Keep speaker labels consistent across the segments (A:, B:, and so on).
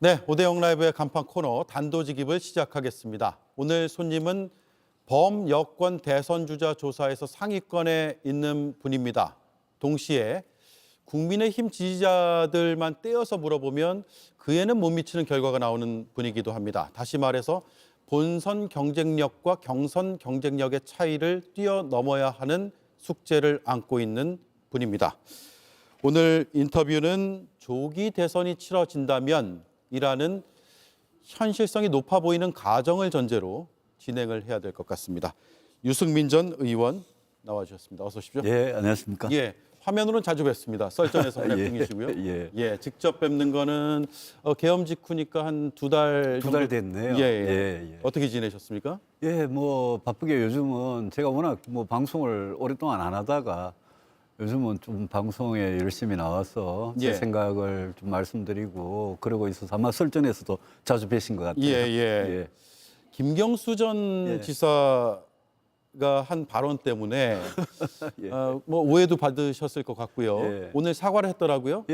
A: 네, 오대영 라이브의 간판 코너 단도직입을 시작하겠습니다. 오늘 손님은 범여권 대선주자 조사에서 상위권에 있는 분입니다. 동시에 국민의힘 지지자들만 떼어서 물어보면 그에는 못 미치는 결과가 나오는 분이기도 합니다. 다시 말해서 본선 경쟁력과 경선 경쟁력의 차이를 뛰어넘어야 하는 숙제를 안고 있는 분입니다. 오늘 인터뷰는 조기 대선이 치러진다면 이라는 현실성이 높아 보이는 가정을 전제로 진행을 해야 될 것 같습니다. 유승민 전 의원 나와주셨습니다. 어서 오십시오.
B: 예, 안녕하십니까.
A: 예, 화면으로는 자주 뵙습니다. 썰전에서 활약중이시고요.
B: 예.
A: 직접 뵙는 거는 계엄 직후니까 한 두 달
B: 두 달 됐네요.
A: 예. 어떻게 지내셨습니까?
B: 예, 뭐 바쁘게 요즘은 제가 워낙 뭐 방송을 오랫동안 안 하다가 요즘은 좀 방송에 열심히 나와서 제
A: 예.
B: 생각을 좀 말씀드리고 그러고 있어서 아마 설전에서도 자주 뵈신 것 같아요.
A: 예. 김경수 전
B: 예.
A: 지사가 한 발언 때문에
B: 예.
A: 뭐 오해도 받으셨을 것 같고요.
B: 예.
A: 오늘 사과를 했더라고요.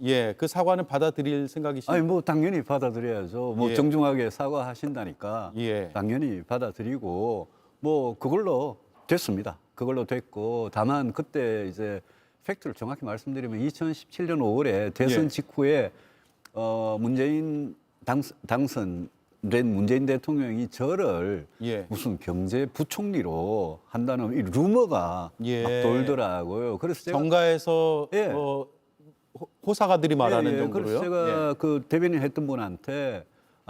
B: 예.
A: 그 사과는 받아들일 생각이신가요?
B: 아니 뭐 당연히 받아들여야죠. 뭐
A: 예.
B: 정중하게 사과하신다니까
A: 예.
B: 당연히 받아들이고 뭐 그걸로 됐습니다. 그걸로 됐고 다만 그때 이제 팩트를 정확히 말씀드리면 2017년 5월에 대선
A: 예.
B: 직후에 문재인 당선된 문재인 대통령이 저를
A: 예.
B: 무슨 경제부총리로 한다는 이 루머가
A: 예.
B: 막 돌더라고요. 그래서 제가
A: 정가에서
B: 예.
A: 호사가들이 말하는
B: 그래서
A: 정도로요.
B: 제가 그 대변인 했던 분한테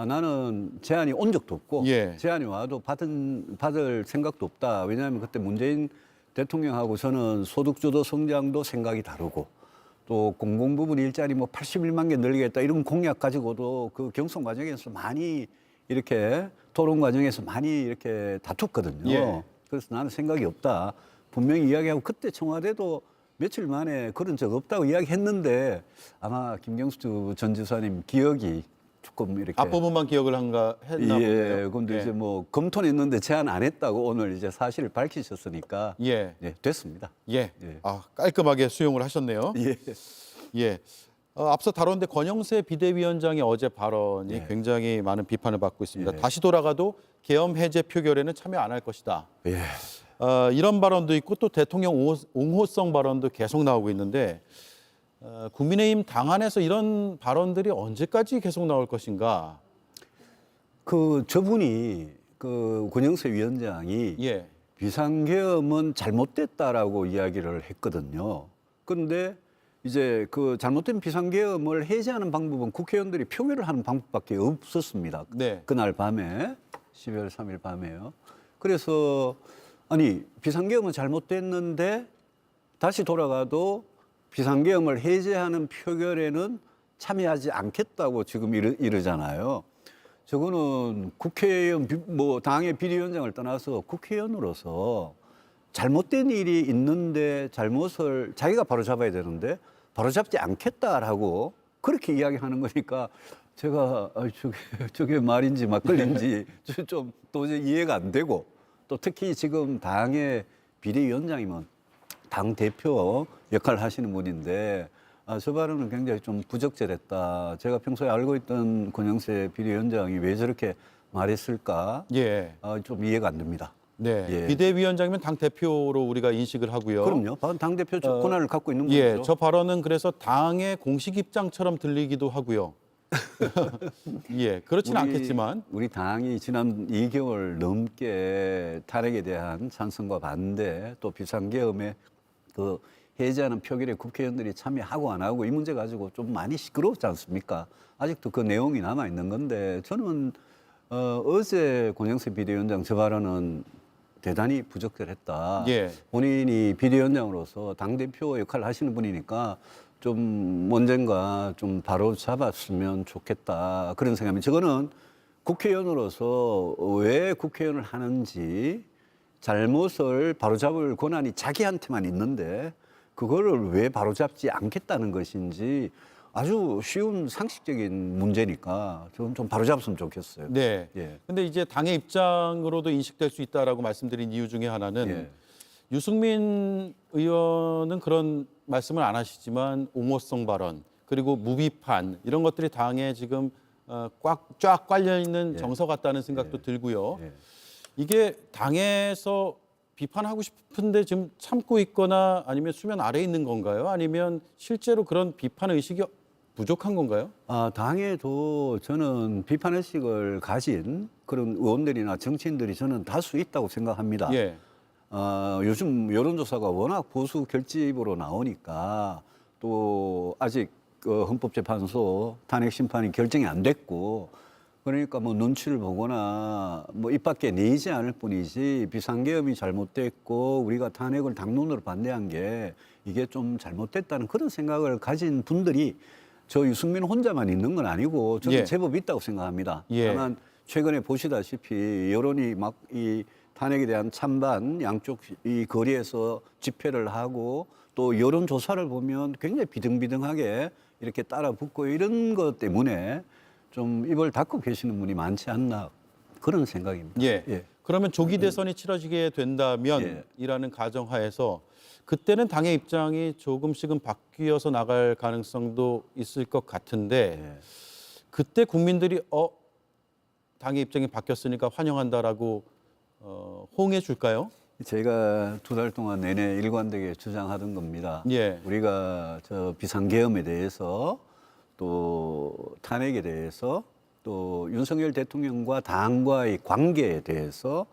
B: 나는 제안이 온 적도 없고
A: 예.
B: 제안이 와도 받을 생각도 없다. 왜냐하면 그때 문재인 대통령하고 저는 소득주도 성장도 생각이 다르고 또 공공부문 일자리 뭐 81만 개 늘리겠다 이런 공약 가지고도 그 경선 과정에서 많이 이렇게 토론 과정에서 많이 이렇게 다퉜거든요.
A: 예.
B: 그래서 나는 생각이 없다. 분명히 이야기하고 그때 청와대도 며칠 만에 그런 적 없다고 이야기했는데 아마 김경수 전 지사님 기억이 조금 이렇게
A: 앞부분만 기억을 했나 보네요.
B: 예, 근데 이제 뭐 검토는 했는데 제안 안 했다고 오늘 이제 사실을 밝히셨으니까
A: 예.
B: 됐습니다.
A: 예.
B: 예.
A: 깔끔하게 수용을 하셨네요.
B: 예.
A: 예. 앞서 다뤘는데 권영세 비대위원장의 어제 발언이
B: 예.
A: 굉장히 많은 비판을 받고 있습니다.
B: 예.
A: 다시 돌아가도 계엄 해제 표결에는 참여 안 할 것이다.
B: 예.
A: 이런 발언도 있고 또 대통령 옹호성 발언도 계속 나오고 있는데 국민의힘 당 안에서 이런 발언들이 언제까지 계속 나올 것인가?
B: 그 저분이 그 권영세 위원장이
A: 예.
B: 비상계엄은 잘못됐다라고 이야기를 했거든요. 그런데 이제 그 잘못된 비상계엄을 해제하는 방법은 국회의원들이 표결을 하는 방법밖에 없었습니다.
A: 네.
B: 그날 밤에 12월 3일 밤에요. 그래서 아니 비상계엄은 잘못됐는데 다시 돌아가도 비상계엄을 해제하는 표결에는 참여하지 않겠다고 지금 이러잖아요. 저거는 국회의원 뭐 당의 비대위원장을 떠나서 국회의원으로서 잘못된 일이 있는데 잘못을 자기가 바로잡아야 되는데 바로잡지 않겠다라고 그렇게 이야기하는 거니까 제가 저게 말인지 막걸리인지 좀 도저히 이해가 안 되고 또 특히 지금 당의 비대위원장이면 당 대표 역할을 하시는 분인데 저 발언은 굉장히 좀 부적절했다. 제가 평소에 알고 있던 권영세 비대위원장이 왜 저렇게 말했을까?
A: 예.
B: 좀 이해가 안 됩니다.
A: 네.
B: 예.
A: 비대위원장이면 당 대표로 우리가 인식을 하고요.
B: 그럼요. 당 대표 권한을 갖고 있는
A: 예.
B: 분이죠.
A: 저 발언은 그래서 당의 공식 입장처럼 들리기도 하고요. 예. 그렇지는 않겠지만.
B: 우리 당이 지난 2개월 넘게 탄핵에 대한 찬성과 반대 또 비상계엄에 그 해제하는 표결에 국회의원들이 참여하고 안 하고 이 문제 가지고 좀 많이 시끄럽지 않습니까? 아직도 그 내용이 남아 있는 건데 저는 어제 권영세 비대위원장 저 발언은 대단히 부적절했다.
A: 예.
B: 본인이 비대위원장으로서 당대표 역할을 하시는 분이니까 좀 언젠가 좀 바로 잡았으면 좋겠다. 그런 생각입니다. 저거는 국회의원으로서 왜 국회의원을 하는지 잘못을 바로잡을 권한이 자기한테만 있는데 그거를 왜 바로잡지 않겠다는 것인지 아주 쉬운 상식적인 문제니까 좀 바로잡았으면 좋겠어요.
A: 네.
B: 예.
A: 근데 이제 당의 입장으로도 인식될 수 있다라고 말씀드린 이유 중에 하나는
B: 예.
A: 유승민 의원은 그런 말씀을 안 하시지만 옹호성 발언 그리고 무비판 이런 것들이 당에 지금 꽉 깔려 있는
B: 예.
A: 정서 같다는 생각도 들고요.
B: 예.
A: 이게 당에서 비판하고 싶은데 지금 참고 있거나 아니면 수면 아래에 있는 건가요? 아니면 실제로 그런 비판 의식이 부족한 건가요?
B: 당에도 저는 비판 의식을 가진 그런 의원들이나 정치인들이 저는 다수 있다고 생각합니다.
A: 예.
B: 요즘 여론조사가 워낙 보수 결집으로 나오니까 또 아직 헌법재판소 탄핵 심판이 결정이 안 됐고 그러니까 뭐 눈치를 보거나 뭐 입 밖에 내지 않을 뿐이지 비상계엄이 잘못됐고 우리가 탄핵을 당론으로 반대한 게 이게 좀 잘못됐다는 그런 생각을 가진 분들이 저 유승민 혼자만 있는 건 아니고 저는
A: 예.
B: 제법 있다고 생각합니다.
A: 예.
B: 다만 최근에 보시다시피 여론이 막 이 탄핵에 대한 찬반 양쪽 이 거리에서 집회를 하고 또 여론조사를 보면 굉장히 비등비등하게 이렇게 따라 붙고 이런 것 때문에 좀 입을 닫고 계시는 분이 많지 않나 그런 생각입니다.
A: 예. 그러면 조기 대선이 치러지게 된다면
B: 예.
A: 이라는 가정하에서 그때는 당의 입장이 조금씩은 바뀌어서 나갈 가능성도 있을 것 같은데
B: 예.
A: 그때 국민들이 당의 입장이 바뀌었으니까 환영한다라고 호응해 줄까요?
B: 제가 2달 동안 내내 일관되게 주장하던 겁니다.
A: 예.
B: 우리가 저 비상계엄에 대해서 또 탄핵에 대해서 또 윤석열 대통령과 당과의 관계에 대해서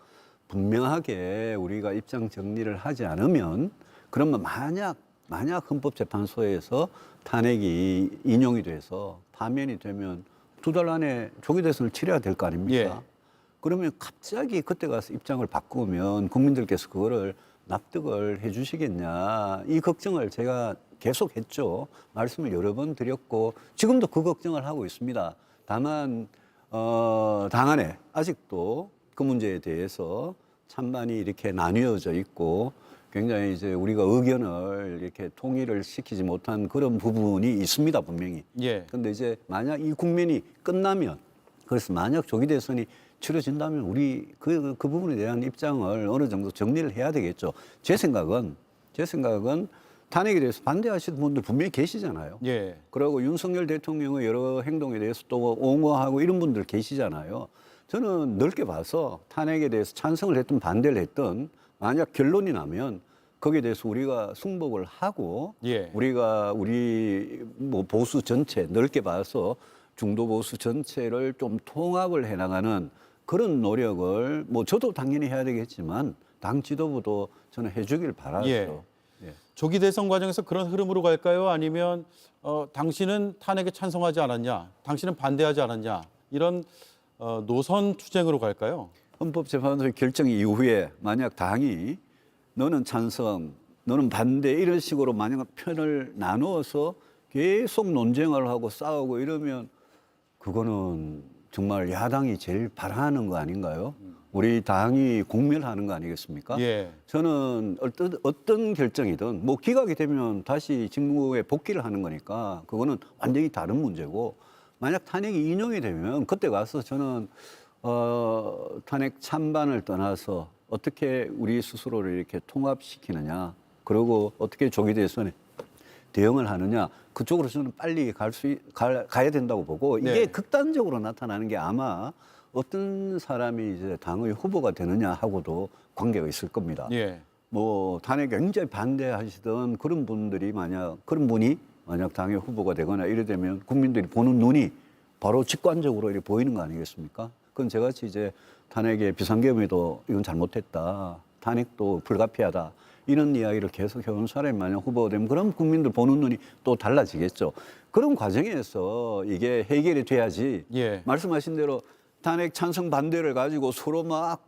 B: 분명하게 우리가 입장 정리를 하지 않으면 그러면 만약 헌법재판소에서 탄핵이 인용이 돼서 파면이 되면 2달 안에 조기 대선을 치러야 될 거 아닙니까?
A: 예.
B: 그러면 갑자기 그때 가서 입장을 바꾸면 국민들께서 그거를 납득을 해 주시겠냐. 이 걱정을 제가 계속 했죠. 말씀을 여러 번 드렸고 지금도 그 걱정을 하고 있습니다. 다만 당 안에 아직도 그 문제에 대해서 찬반이 이렇게 나뉘어져 있고 굉장히 이제 우리가 의견을 이렇게 통일을 시키지 못한 그런 부분이 있습니다, 분명히.
A: 예.
B: 그런데 이제 만약 이 국면이 끝나면 그래서 만약 조기 대선이 치러진다면 우리 그 부분에 대한 입장을 어느 정도 정리를 해야 되겠죠. 제 생각은 탄핵에 대해서 반대하시는 분들 분명히 계시잖아요.
A: 예.
B: 그리고 윤석열 대통령의 여러 행동에 대해서 또 옹호하고 이런 분들 계시잖아요. 저는 넓게 봐서 탄핵에 대해서 찬성을 했든 반대를 했든 만약 결론이 나면 거기에 대해서 우리가 승복을 하고
A: 예.
B: 우리 뭐 보수 전체 넓게 봐서 중도 보수 전체를 좀 통합을 해나가는 그런 노력을 뭐 저도 당연히 해야 되겠지만 당 지도부도 저는 해주길 바라죠.
A: 예.
B: 예.
A: 조기 대선 과정에서 그런 흐름으로 갈까요? 아니면 당신은 탄핵에 찬성하지 않았냐? 당신은 반대하지 않았냐? 이런 노선 투쟁으로 갈까요?
B: 헌법재판소의 결정 이후에 만약 당이 너는 찬성, 너는 반대 이런 식으로 만약 편을 나누어서 계속 논쟁을 하고 싸우고 이러면 그거는 정말 야당이 제일 바라는 거 아닌가요? 우리 당이 공멸하는 거 아니겠습니까?
A: 예.
B: 저는 어떤 결정이든 뭐 기각이 되면 다시 직무에 복귀를 하는 거니까 그거는 완전히 다른 문제고 만약 탄핵이 인용이 되면 그때 가서 저는 탄핵 찬반을 떠나서 어떻게 우리 스스로를 이렇게 통합시키느냐 그리고 어떻게 조기 대선에 대응을 하느냐 그쪽으로 저는 빨리 가야 된다고 보고 이게
A: 네.
B: 극단적으로 나타나는 게 아마 어떤 사람이 이제 당의 후보가 되느냐 하고도 관계가 있을 겁니다.
A: 예.
B: 뭐 탄핵 굉장히 반대하시던 그런 분이 만약 당의 후보가 되거나 이래 되면 국민들이 보는 눈이 바로 직관적으로 이렇게 보이는 거 아니겠습니까? 그건 저같이 이제 탄핵의 비상계엄에도 이건 잘못했다. 탄핵도 불가피하다. 이런 이야기를 계속 해온 사람이 만약 후보가 되면 그럼 국민들 보는 눈이 또 달라지겠죠. 그런 과정에서 이게 해결이 돼야지
A: 예.
B: 말씀하신 대로 탄핵 찬성 반대를 가지고 서로 막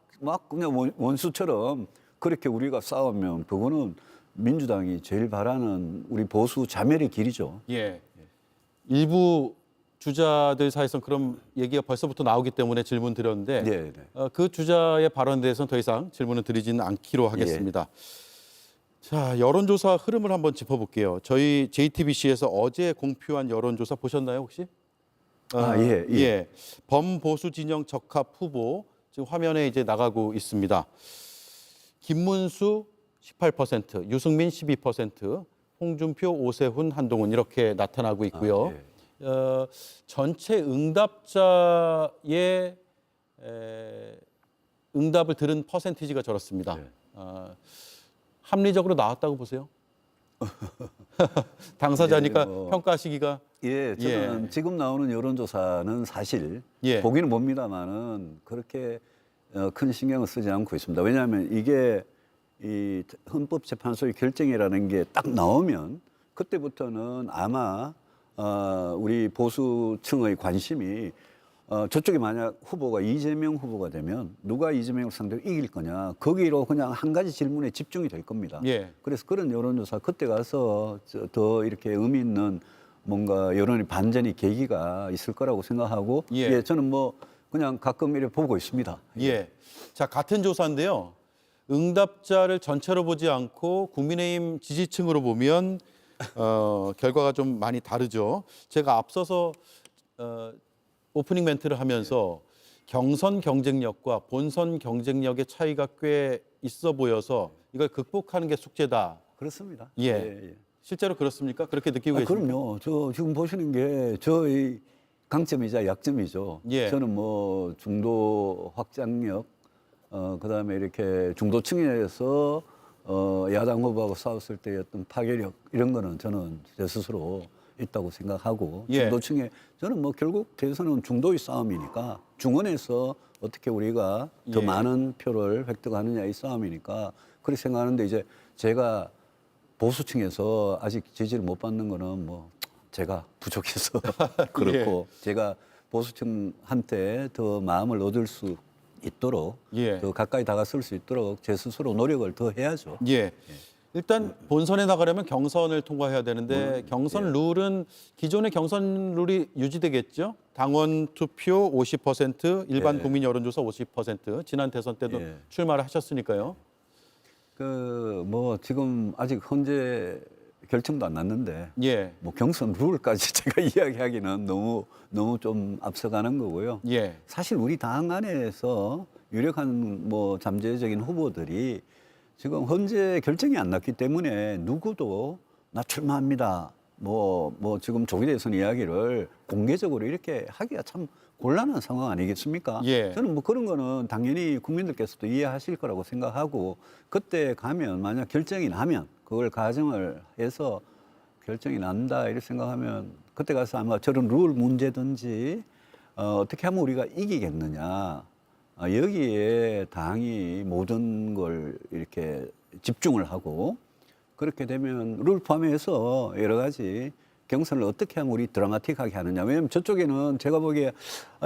B: 그냥 원수처럼 그렇게 우리가 싸우면 그거는 민주당이 제일 바라는 우리 보수 자멸의 길이죠.
A: 예. 일부 주자들 사이에서 그런 얘기가 벌써부터 나오기 때문에 질문 드렸는데
B: 네, 네.
A: 그 주자의 발언에 대해서는 더 이상 질문을 드리지는 않기로 하겠습니다. 자, 여론조사 흐름을 한번 짚어볼게요. 저희 JTBC에서 어제 공표한 여론조사 보셨나요, 혹시?
B: 예.
A: 범보수 진영 적합 후보 지금 화면에 이제 나가고 있습니다. 김문수 18%, 유승민 12%, 홍준표, 오세훈, 한동훈 이렇게 나타나고 있고요. 전체 응답자의 응답을 들은 퍼센티지가 저렇습니다.
B: 네.
A: 합리적으로 나왔다고 보세요? 당사자니까
B: 예, 뭐.
A: 평가 시기가
B: 예, 저는
A: 예.
B: 지금 나오는 여론조사는 사실
A: 예.
B: 보기는 봅니다만은 그렇게 큰 신경을 쓰지 않고 있습니다. 왜냐하면 이게 이 헌법재판소의 결정이라는 게 딱 나오면 그때부터는 아마 우리 보수층의 관심이 저쪽에 만약 후보가 이재명 후보가 되면 누가 이재명을 상대로 이길 거냐 거기로 그냥 한 가지 질문에 집중이 될 겁니다.
A: 예.
B: 그래서 그런 여론조사 그때 가서 더 이렇게 의미 있는 뭔가 여론의 반전의 계기가 있을 거라고 생각하고
A: 예.
B: 저는 뭐 그냥 가끔 이렇게 보고 있습니다.
A: 예. 자, 같은 조사인데요. 응답자를 전체로 보지 않고 국민의힘 지지층으로 보면 결과가 좀 많이 다르죠. 제가 앞서서 오프닝 멘트를 하면서 경선 경쟁력과 본선 경쟁력의 차이가 꽤 있어 보여서 이걸 극복하는 게 숙제다.
B: 그렇습니다.
A: 예. 실제로 그렇습니까? 그렇게 느끼고 계십니까?
B: 그럼요. 저 지금 보시는 게 저희 강점이자 약점이죠.
A: 예.
B: 저는 뭐 중도 확장력, 그다음에 이렇게 중도층에서 야당 후보하고 싸웠을 때의 어떤 파괴력 이런 거는 저는 제 스스로 있다고 생각하고
A: 예.
B: 중도층에 저는 뭐 결국 대선은 중도의 싸움이니까 중원에서 어떻게 우리가 더
A: 예.
B: 많은 표를 획득하느냐의 싸움이니까 그렇게 생각하는데 이제 제가 보수층에서 아직 지지를 못 받는 거는 뭐 제가 부족해서 그렇고 제가 보수층한테 더 마음을 얻을 수 있도록
A: 예.
B: 더 가까이 다가설 수 있도록 제 스스로 노력을 더 해야죠.
A: 예. 일단 본선에 나가려면 경선을 통과해야 되는데 경선 룰은 기존의 경선 룰이 유지되겠죠? 당원 투표 50%, 일반
B: 예.
A: 국민 여론조사 50%. 지난 대선 때도
B: 예.
A: 출마를 하셨으니까요.
B: 그 뭐 지금 아직 현재 결정도 안 났는데
A: 예.
B: 뭐 경선 룰까지 제가 이야기하기는 너무 좀 앞서가는 거고요.
A: 예.
B: 사실 우리 당 안에서 유력한 뭐 잠재적인 후보들이 지금 현재 결정이 안 났기 때문에 누구도 나 출마합니다. 뭐 지금 조기 대선 이야기를 공개적으로 이렇게 하기가 참 곤란한 상황 아니겠습니까?
A: 예.
B: 저는 뭐 그런 거는 당연히 국민들께서도 이해하실 거라고 생각하고 그때 가면 만약 결정이 나면 그걸 가정을 해서 결정이 난다 이렇게 생각하면 그때 가서 아마 저런 룰 문제든지 어떻게 하면 우리가 이기겠느냐 여기에 당이 모든 걸 이렇게 집중을 하고 그렇게 되면 룰 포함해서 여러 가지 경선을 어떻게 하면 우리 드라마틱하게 하느냐. 왜냐하면 저쪽에는 제가 보기에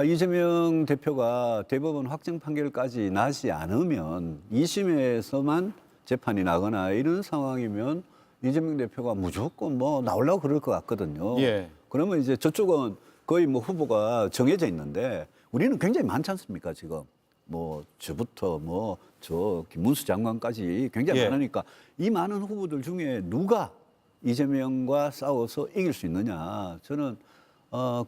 B: 이재명 대표가 대법원 확정 판결까지 나지 않으면 2심에서만 재판이 나거나 이런 상황이면 이재명 대표가 무조건 뭐 나오려고 그럴 것 같거든요.
A: 예.
B: 그러면 이제 저쪽은 거의 뭐 후보가 정해져 있는데 우리는 굉장히 많지 않습니까, 지금. 뭐 저부터 뭐 저 김문수 장관까지 굉장히
A: 예.
B: 많으니까 이 많은 후보들 중에 누가 이재명과 싸워서 이길 수 있느냐. 저는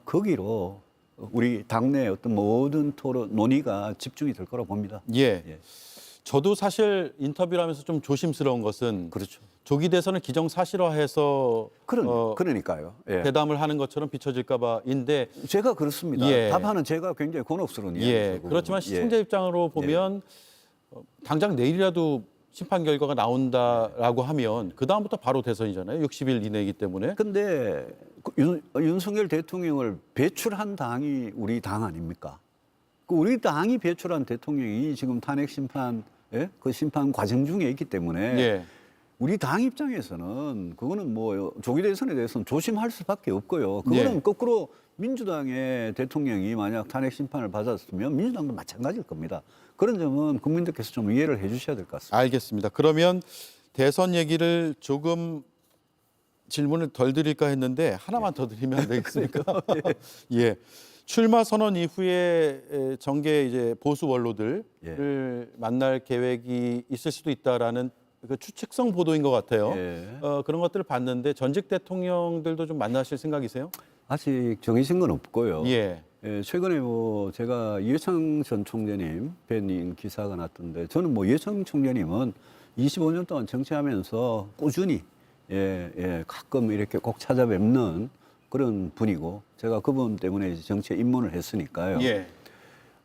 B: 거기로 우리 당내 어떤 모든 토론 논의가 집중이 될 거라고 봅니다.
A: 예.
B: 예.
A: 저도 사실 인터뷰를 하면서 좀 조심스러운 것은
B: 그렇죠.
A: 조기 대선을 기정사실화해서
B: 그러니까요. 예.
A: 대담을 하는 것처럼 비춰질까 봐인데
B: 제가 그렇습니다.
A: 예.
B: 답하는 제가 굉장히 곤혹스러운
A: 예.
B: 이야기죠.
A: 그렇지만
B: 그거는.
A: 시청자 입장으로 보면 당장 내일이라도 심판 결과가 나온다라고 하면 그 다음부터 바로 대선이잖아요. 60일 이내이기 때문에.
B: 근데 윤석열 대통령을 배출한 당이 우리 당 아닙니까? 그 우리 당이 배출한 대통령이 지금 탄핵 심판, 그 심판 과정 중에 있기 때문에
A: 예.
B: 우리 당 입장에서는 그거는 뭐 조기 대선에 대해서는 조심할 수밖에 없고요. 그거는
A: 예.
B: 거꾸로 민주당의 대통령이 만약 탄핵 심판을 받았으면 민주당도 마찬가지일 겁니다. 그런 점은 국민들께서 좀 이해를 해 주셔야 될 것 같습니다.
A: 알겠습니다. 그러면 대선 얘기를 조금 질문을 덜 드릴까 했는데 하나만 더 드리면 안 되겠습니까? 예. 출마 선언 이후에 정계 이제 보수 원로들을 만날 계획이 있을 수도 있다라는 그 추측성 보도인 것 같아요.
B: 예.
A: 그런 것들을 봤는데 전직 대통령들도 좀 만나실 생각이세요?
B: 아직 정해진 건 없고요.
A: 예.
B: 최근에 뭐 제가 이회창 전 총재님 뵌 기사가 났던데 저는 뭐 이회창 총재님은 25년 동안 정치하면서 꾸준히 가끔 이렇게 꼭 찾아뵙는 그런 분이고 제가 그분 때문에 이제 정치에 입문을 했으니까요.
A: 예.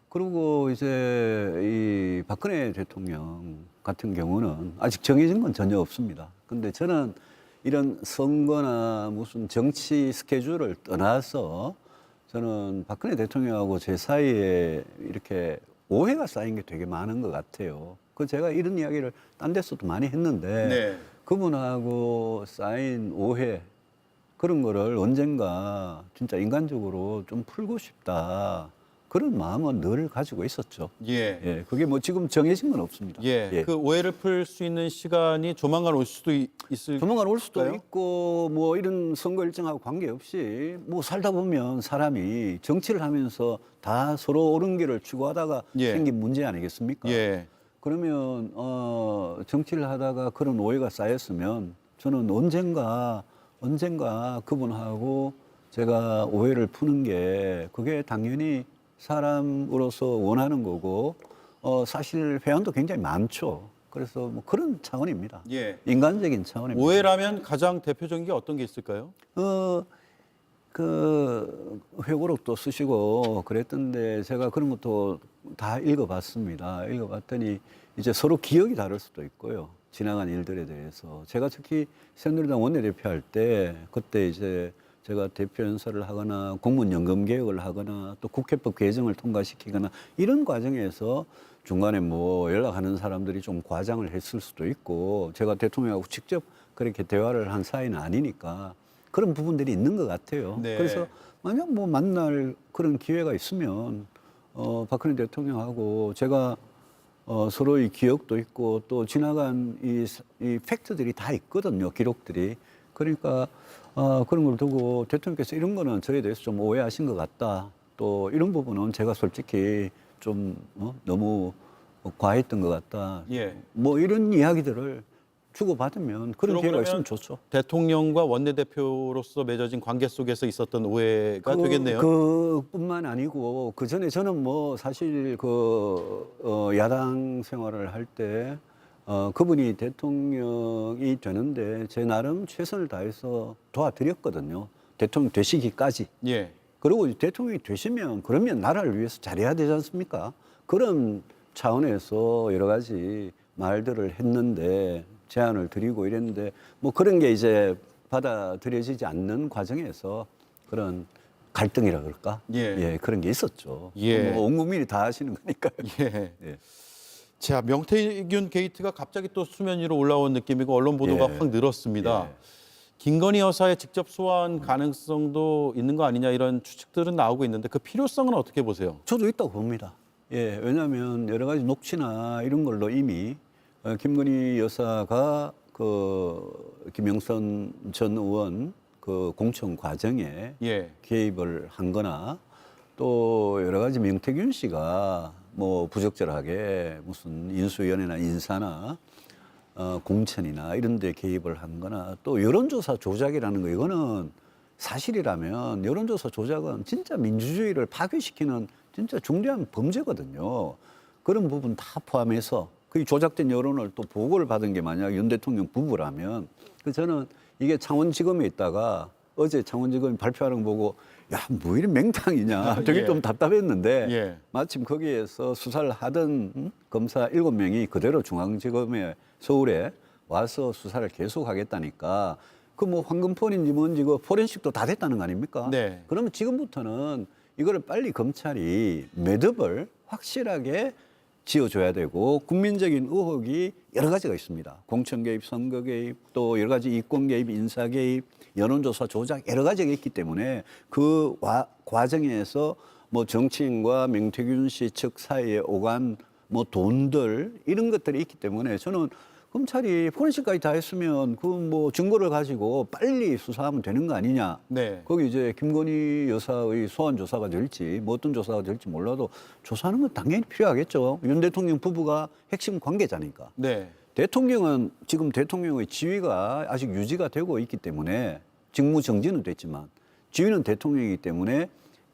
B: 그리고 이제 이 박근혜 대통령 같은 경우는 아직 정해진 건 전혀 없습니다. 근데 저는 이런 선거나 무슨 정치 스케줄을 떠나서 저는 박근혜 대통령하고 제 사이에 이렇게 오해가 쌓인 게 되게 많은 것 같아요. 그 제가 이런 이야기를 딴 데서도 많이 했는데
A: 네.
B: 그분하고 쌓인 오해 그런 거를 언젠가 진짜 인간적으로 좀 풀고 싶다. 그런 마음은 늘 가지고 있었죠.
A: 예.
B: 예, 그게 뭐 지금 정해진 건 없습니다.
A: 예.
B: 예.
A: 그 오해를 풀 수 있는 시간이 조만간 올 수도 있을.
B: 조만간 올 수도
A: 있을까요?
B: 있고 뭐 이런 선거 일정하고 관계없이 뭐 살다 보면 사람이 정치를 하면서 다 서로 옳은 길을 추구하다가
A: 예.
B: 생긴 문제 아니겠습니까?
A: 예.
B: 그러면 정치를 하다가 그런 오해가 쌓였으면 저는 언젠가 그분하고 제가 오해를 푸는 게 그게 당연히 사람으로서 원하는 거고 사실 회원도 굉장히 많죠. 그래서 뭐 그런 차원입니다.
A: 예.
B: 인간적인 차원입니다.
A: 오해라면 가장 대표적인 게 어떤 게 있을까요?
B: 그 회고록도 쓰시고 그랬던데 제가 그런 것도 다 읽어봤습니다. 읽어봤더니 이제 서로 기억이 다를 수도 있고요. 지나간 일들에 대해서 제가 특히 새누리당 원내대표 할 때 그때 이제 제가 대표 연설을 하거나 공무원연금 개혁을 하거나 또 국회법 개정을 통과시키거나 이런 과정에서 중간에 뭐 연락하는 사람들이 좀 과장을 했을 수도 있고 제가 대통령하고 직접 그렇게 대화를 한 사이는 아니니까 그런 부분들이 있는 것 같아요.
A: 네.
B: 그래서 만약 뭐 만날 그런 기회가 있으면 박근혜 대통령하고 제가 서로의 기억도 있고 또 지나간 이 팩트들이 다 있거든요. 기록들이. 그러니까 그런 걸 두고 대통령께서 이런 거는 저에 대해서 좀 오해하신 것 같다. 또 이런 부분은 제가 솔직히 좀 너무 과했던 것 같다.
A: 예.
B: 뭐 이런 이야기들을 주고받으면 그런 기회가
A: 그러면
B: 있으면 좋죠.
A: 대통령과 원내대표로서 맺어진 관계 속에서 있었던 오해가 되겠네요.
B: 그뿐만 아니고 그 전에 저는 뭐 사실 야당 생활을 할 때 그분이 대통령이 되는데 제 나름 최선을 다해서 도와드렸거든요. 대통령 되시기까지.
A: 예.
B: 그리고 대통령이 되시면 그러면 나라를 위해서 잘해야 되지 않습니까? 그런 차원에서 여러 가지 말들을 했는데 제안을 드리고 이랬는데 뭐 그런 게 이제 받아들여지지 않는 과정에서 그런 갈등이라 그럴까?
A: 예.
B: 그런 게 있었죠.
A: 예.
B: 뭐 온 국민이 다 아시는 거니까요.
A: 예.
B: 예.
A: 자, 명태균 게이트가 갑자기 또 수면 위로 올라온 느낌이고 언론 보도가
B: 예.
A: 확 늘었습니다.
B: 예.
A: 김건희 여사의 직접 소환 가능성도 있는 거 아니냐 이런 추측들은 나오고 있는데 그 필요성은 어떻게 보세요?
B: 저도 있다고 봅니다. 예, 왜냐하면 여러 가지 녹취나 이런 걸로 이미 김건희 여사가 그 김영선 전 의원 그 공천 과정에
A: 예.
B: 개입을 한 거나 또 여러 가지 명태균 씨가 뭐 부적절하게 무슨 인수위원회나 인사나 공천이나 이런 데 개입을 한 거나 또 여론조사 조작이라는 거 이거는 사실이라면 여론조사 조작은 진짜 민주주의를 파괴시키는 진짜 중대한 범죄거든요. 그런 부분 다 포함해서 그 조작된 여론을 또 보고를 받은 게 만약 윤 대통령 부부라면 저는 이게 창원지검에 있다가 어제 창원지검이 발표하는 거 보고 야, 뭐 이런 맹탕이냐 되게
A: 예.
B: 좀 답답했는데
A: 예.
B: 마침 거기에서 수사를 하던 검사 7명이 그대로 중앙지검에 서울에 와서 수사를 계속하겠다니까 그 뭐 황금폰인지 뭔지 그 포렌식도 다 됐다는 거 아닙니까?
A: 네.
B: 그러면 지금부터는 이거를 빨리 검찰이 매듭을 확실하게 지어줘야 되고 국민적인 의혹이 여러 가지가 있습니다. 공천 개입, 선거 개입, 또 여러 가지 이권 개입, 인사 개입, 여론조사 조작 여러 가지가 있기 때문에 그 과정에서 뭐 정치인과 명태균 씨 측 사이에 오간 뭐 돈들 이런 것들이 있기 때문에 저는 검찰이 포렌식까지 다 했으면 그 뭐 증거를 가지고 빨리 수사하면 되는 거 아니냐.
A: 네.
B: 거기 이제 김건희 여사의 소환 조사가 될지 뭐 어떤 조사가 될지 몰라도 조사하는 건 당연히 필요하겠죠. 윤 대통령 부부가 핵심 관계자니까.
A: 네.
B: 대통령은 지금 대통령의 지위가 아직 유지가 되고 있기 때문에 직무 정지는 됐지만 지위는 대통령이기 때문에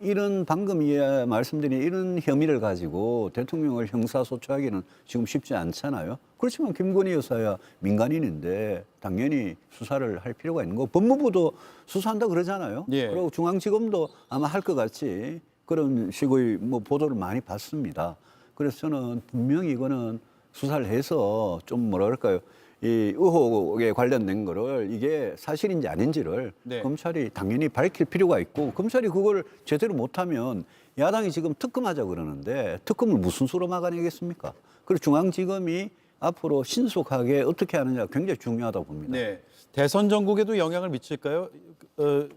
B: 이런 방금 말씀드린 이런 혐의를 가지고 대통령을 형사소추하기는 지금 쉽지 않잖아요. 그렇지만 김건희 여사야 민간인인데 당연히 수사를 할 필요가 있는 거. 법무부도 수사한다 그러잖아요.
A: 예.
B: 그리고 중앙지검도 아마 할 것 같이 그런 식의 뭐 보도를 많이 봤습니다. 그래서 저는 분명히 이거는 수사를 해서 좀 뭐라 그럴까요? 이 의혹에 관련된 거를 이게 사실인지 아닌지를
A: 네.
B: 검찰이 당연히 밝힐 필요가 있고 검찰이 그걸 제대로 못하면 야당이 지금 특검하자 그러는데 특검을 무슨 수로 막아내겠습니까? 그리고 중앙지검이 앞으로 신속하게 어떻게 하느냐 굉장히 중요하다고 봅니다.
A: 네. 대선 전국에도 영향을 미칠까요?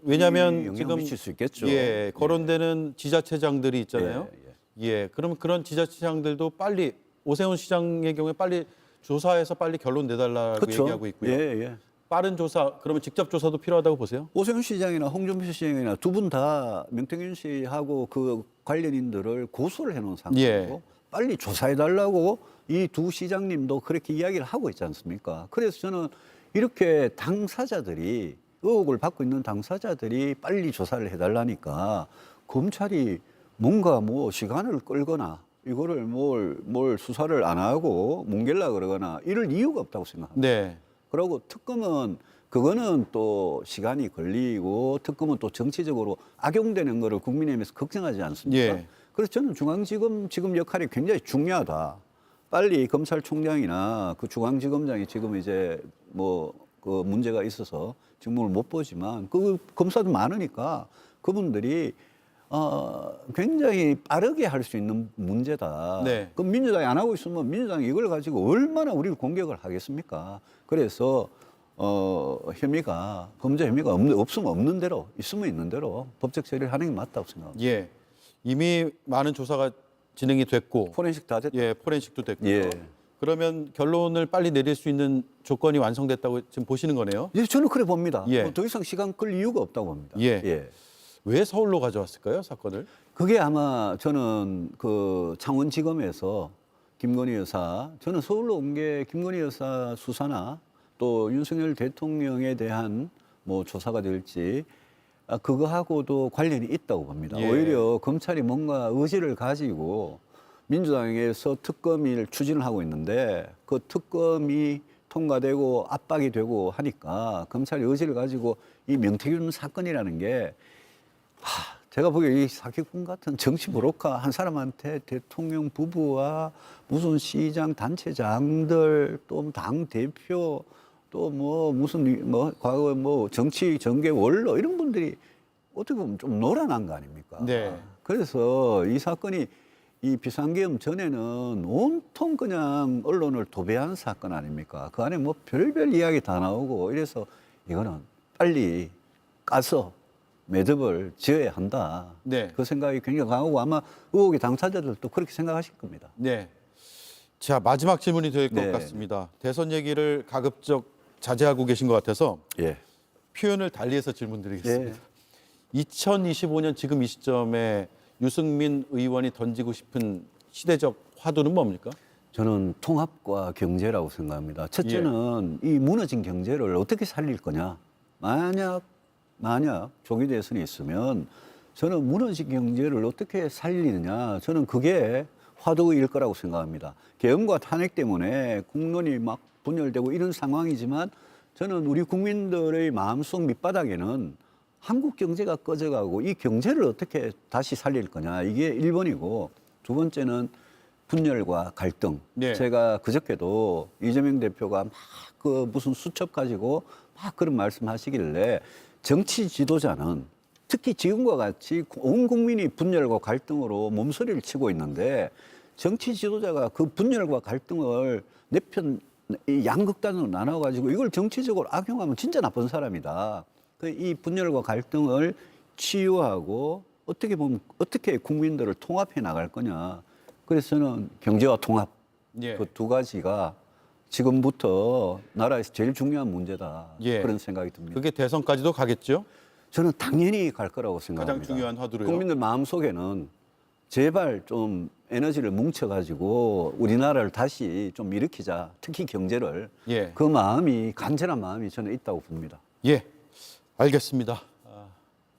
A: 왜냐하면
B: 영향
A: 지금
B: 미칠 수 있겠죠.
A: 예, 거론되는 지자체장들이 있잖아요.
B: 예,
A: 예, 그럼 그런 지자체장들도 빨리 오세훈 시장의 경우에 빨리 조사해서 빨리 결론 내달라고
B: 그렇죠.
A: 얘기하고 있고요.
B: 예, 예.
A: 빠른 조사, 그러면 직접 조사도 필요하다고 보세요?
B: 오세훈 시장이나 홍준표 시장이나 두 분 다 명태균 씨하고 그 관련인들을 고소를 해놓은 상황이고
A: 예.
B: 빨리 조사해달라고 이 두 시장님도 그렇게 이야기를 하고 있지 않습니까? 그래서 저는 이렇게 당사자들이 의혹을 받고 있는 당사자들이 빨리 조사를 해달라니까 검찰이 뭔가 뭐 시간을 끌거나 이거를 뭘 수사를 안 하고 뭉갤라 그러거나 이럴 이유가 없다고 생각합니다.
A: 네.
B: 그리고 특검은 그거는 또 시간이 걸리고 특검은 또 정치적으로 악용되는 거를 국민의힘에서 걱정하지 않습니까?
A: 예.
B: 그래서 저는 중앙지검 지금 역할이 굉장히 중요하다. 빨리 검찰총장이나 그 중앙지검장이 지금 이제 뭐 그 문제가 있어서 직무를 못 보지만 그 검사도 많으니까 그분들이 굉장히 빠르게 할 수 있는 문제다.
A: 네.
B: 그럼 민주당이 안 하고 있으면 민주당이 이걸 가지고 얼마나 우리를 공격을 하겠습니까? 그래서 범죄 혐의가 없으면 없는 대로, 있으면 있는 대로 법적 처리를 하는 게 맞다고 생각합니다.
A: 예. 이미 많은 조사가 진행이 됐고,
B: 포렌식 다 됐다.
A: 예, 포렌식도 됐고요.
B: 예.
A: 그러면 결론을 빨리 내릴 수 있는 조건이 완성됐다고 지금 보시는 거네요.
B: 예, 저는 그래 봅니다.
A: 예.
B: 뭐더 이상 시간 끌 이유가 없다고 봅니다.
A: 예. 왜 서울로 가져왔을까요, 사건을?
B: 그게 아마 저는 그 창원지검에서 김건희 여사, 저는 서울로 온 게 김건희 여사 수사나 또 윤석열 대통령에 대한 뭐 조사가 될지 그거하고도 관련이 있다고 봅니다.
A: 예.
B: 오히려 검찰이 뭔가 의지를 가지고 민주당에서 특검을 추진을 하고 있는데 그 특검이 통과되고 압박이 되고 하니까 검찰이 의지를 가지고 이 명태균 사건이라는 게 제가 보기에 이 사기꾼 같은 정치 브로커 한 사람한테 대통령 부부와 무슨 시장 단체장들 또 당 대표 또 뭐 무슨 뭐 과거 뭐 정치 전개 원로 이런 분들이 어떻게 보면 좀 놀아난 거 아닙니까?
A: 네.
B: 그래서 이 사건이 이 비상계엄 전에는 온통 그냥 언론을 도배한 사건 아닙니까? 그 안에 뭐 별별 이야기 다 나오고 이래서 이거는 빨리 까서 매듭을 지어야 한다.
A: 네.
B: 그 생각이 굉장히 강하고 아마 의혹의 당사자들도 그렇게 생각하실 겁니다.
A: 네. 자, 마지막 질문이 될 것
B: 네.
A: 같습니다. 대선 얘기를 가급적 자제하고 계신 것 같아서
B: 예.
A: 표현을 달리해서 질문드리겠습니다.
B: 예.
A: 2025년 지금 이 시점에 유승민 의원이 던지고 싶은 시대적 화두는 뭡니까?
B: 저는 통합과 경제라고 생각합니다. 첫째는 이 무너진 경제를 어떻게 살릴 거냐. 만약 조기 대선이 있으면 저는 무너진 경제를 어떻게 살리느냐. 저는 그게 화두일 거라고 생각합니다. 계엄과 탄핵 때문에 국론이 막 분열되고 이런 상황이지만 저는 우리 국민들의 마음속 밑바닥에는 한국 경제가 꺼져가고 이 경제를 어떻게 다시 살릴 거냐. 이게 1번이고 두 번째는 분열과 갈등.
A: 네.
B: 제가 그저께도 이재명 대표가 막 그 무슨 수첩 가지고 막 그런 말씀하시길래 정치 지도자는 특히 지금과 같이 온 국민이 분열과 갈등으로 몸서리를 치고 있는데 정치 지도자가 그 분열과 갈등을 내 편 양극단으로 나눠가지고 이걸 정치적으로 악용하면 진짜 나쁜 사람이다. 이 분열과 갈등을 치유하고 어떻게 보면 어떻게 국민들을 통합해 나갈 거냐. 그래서 저는 경제와 통합
A: 예.
B: 그 두 가지가 지금부터 나라에서 제일 중요한 문제다.
A: 예.
B: 그런 생각이 듭니다.
A: 그게 대선까지도 가겠죠?
B: 저는 당연히 갈 거라고 생각합니다.
A: 가장 중요한 화두로요.
B: 국민들 마음속에는 제발 좀 에너지를 뭉쳐가지고 우리나라를 다시 좀 일으키자. 특히 경제를.
A: 예.
B: 그 마음이 간절한 마음이 저는 있다고 봅니다.
A: 예, 알겠습니다.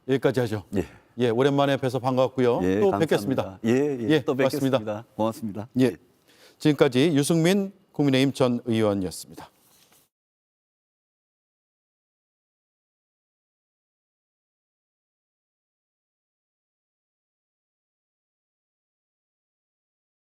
A: 여기까지 하죠.
B: 예.
A: 예, 오랜만에 뵈서 반갑고요.
B: 예,
A: 또
B: 감사합니다.
A: 뵙겠습니다.
B: 예, 또
A: 고맙습니다.
B: 뵙겠습니다. 고맙습니다.
A: 예, 지금까지 유승민 국민의힘 전 의원이었습니다.